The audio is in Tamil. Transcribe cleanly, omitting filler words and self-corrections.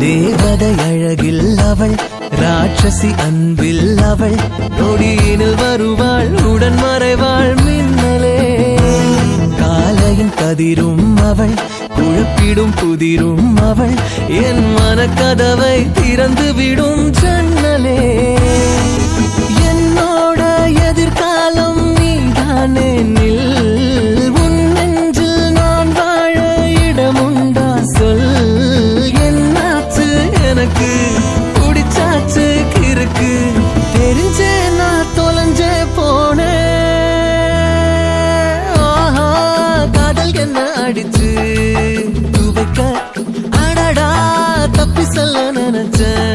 தேவதை அழகில் அவள், ராட்சசி அன்பில் அவள், நொடியினில் வருவாள் உடன் மறைவாள் மின்னலே. காலையின் கதிரும் அவள், குழப்பிடும் புதிரும் அவள், என் மனக்கதவை திறந்து விடும் ஜன்னலே. என்னோட எதிர்காலம் நீதானே நில், உன் நெஞ்சில் நான் வாழ இடமுண்டா சொல். என்னாச்சு எனக்கு குடிச்சாச்சு கிறுக்கு, தெரிஞ்சே நான் தொலைஞ்சே போனேன். காதல் என்ன அடிச்சு துவைக்க, அடடா தப்பி சொல்ல நினைச்சேன்.